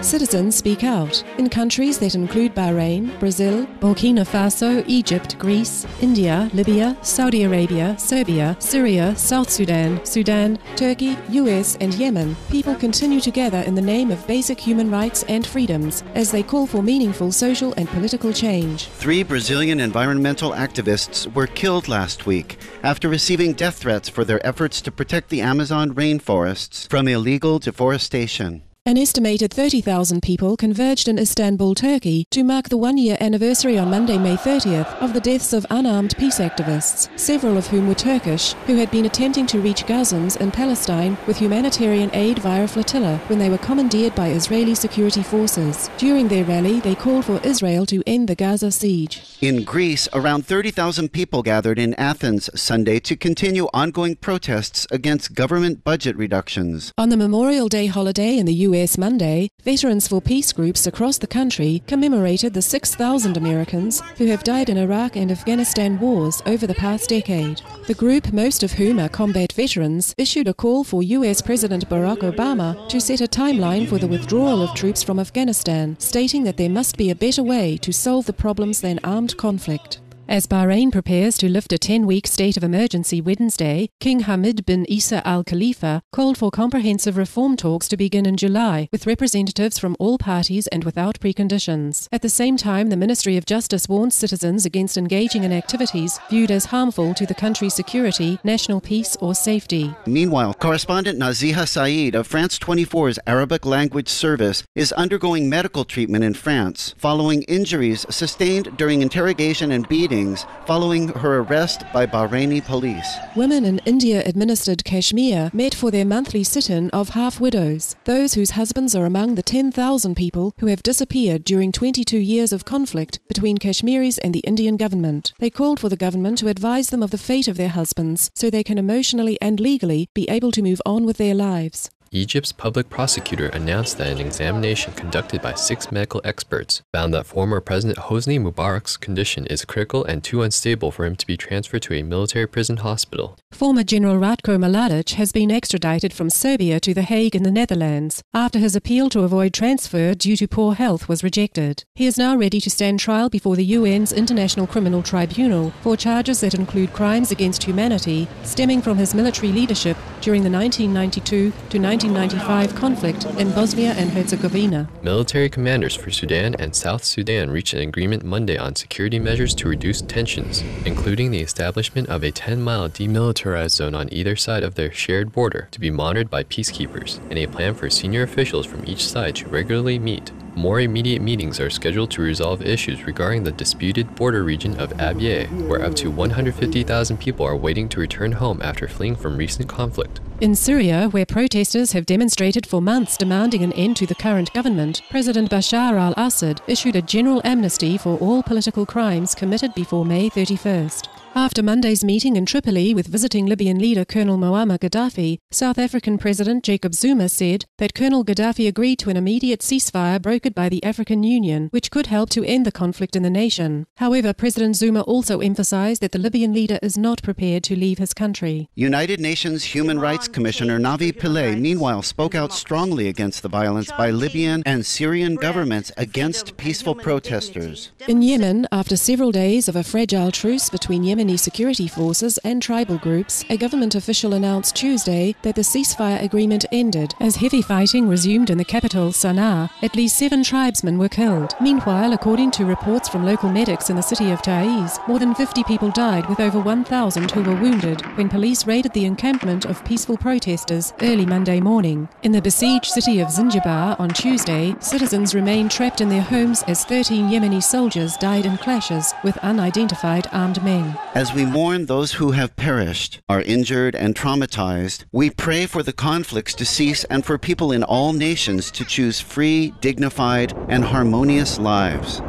Citizens speak out. In countries that include Bahrain, Brazil, Burkina Faso, Egypt, Greece, India, Libya, Saudi Arabia, Serbia, Syria, South Sudan, Sudan, Turkey, US and Yemen, people continue to gather in the name of basic human rights and freedoms as they call for meaningful social and political change. 3 Brazilian environmental activists were killed last week after receiving death threats for their efforts to protect the Amazon rainforests from illegal deforestation. An estimated 30,000 people converged in Istanbul, Turkey, to mark the one-year anniversary on Monday, May 30th, of the deaths of unarmed peace activists, several of whom were Turkish, who had been attempting to reach Gazans in Palestine with humanitarian aid via flotilla when they were commandeered by Israeli security forces. During their rally, they called for Israel to end the Gaza siege. In Greece, around 30,000 people gathered in Athens Sunday to continue ongoing protests against government budget reductions. On the Memorial Day holiday in the US Monday, Veterans for Peace groups across the country commemorated the 6,000 Americans who have died in Iraq and Afghanistan wars over the past decade. The group, most of whom are combat veterans, issued a call for US President Barack Obama to set a timeline for the withdrawal of troops from Afghanistan, stating that there must be a better way to solve the problems than armed conflict. As Bahrain prepares to lift a 10-week state of emergency Wednesday, King Hamad bin Isa al-Khalifa called for comprehensive reform talks to begin in July, with representatives from all parties and without preconditions. At the same time, the Ministry of Justice warns citizens against engaging in activities viewed as harmful to the country's security, national peace or safety. Meanwhile, correspondent Naziha Saeed of France 24's Arabic language service is undergoing medical treatment in France following injuries sustained during interrogation and beating following her arrest by Bahraini police. Women in India-administered Kashmir met for their monthly sit-in of half-widows, those whose husbands are among the 10,000 people who have disappeared during 22 years of conflict between Kashmiris and the Indian government. They called for the government to advise them of the fate of their husbands so they can emotionally and legally be able to move on with their lives. Egypt's public prosecutor announced that an examination conducted by 6 medical experts found that former President Hosni Mubarak's condition is critical and too unstable for him to be transferred to a military prison hospital. Former General Ratko Mladic has been extradited from Serbia to The Hague in the Netherlands after his appeal to avoid transfer due to poor health was rejected. He is now ready to stand trial before the UN's International Criminal Tribunal for charges that include crimes against humanity stemming from his military leadership during the 1992 to 1995 conflict in Bosnia and Herzegovina. Military commanders for Sudan and South Sudan reached an agreement Monday on security measures to reduce tensions, including the establishment of a 10-mile demilitarized zone on either side of their shared border to be monitored by peacekeepers, and a plan for senior officials from each side to regularly meet. More immediate meetings are scheduled to resolve issues regarding the disputed border region of Abyei, where up to 150,000 people are waiting to return home after fleeing from recent conflict. In Syria, where protesters have demonstrated for months demanding an end to the current government, President Bashar al-Assad issued a general amnesty for all political crimes committed before May 31st. After Monday's meeting in Tripoli with visiting Libyan leader Colonel Muammar Gaddafi, South African President Jacob Zuma said that Colonel Gaddafi agreed to an immediate ceasefire brokered by the African Union, which could help to end the conflict in the nation. However, President Zuma also emphasized that the Libyan leader is not prepared to leave his country. United Nations Human Rights Commissioner Navi Pillay, meanwhile, spoke out strongly against the violence by Libyan and Syrian governments against peaceful protesters. In Yemen, after several days of a fragile truce between Yemeni security forces and tribal groups, a government official announced Tuesday that the ceasefire agreement ended as heavy fighting resumed in the capital, Sana'a. At least 7 tribesmen were killed. Meanwhile, according to reports from local medics in the city of Taiz, more than 50 people died with over 1,000 who were wounded when police raided the encampment of peaceful protesters early Monday morning. In the besieged city of Zinjibar on Tuesday, citizens remained trapped in their homes as 13 Yemeni soldiers died in clashes with unidentified armed men. As we mourn those who have perished, are injured and traumatized, we pray for the conflicts to cease and for people in all nations to choose free, dignified, and harmonious lives.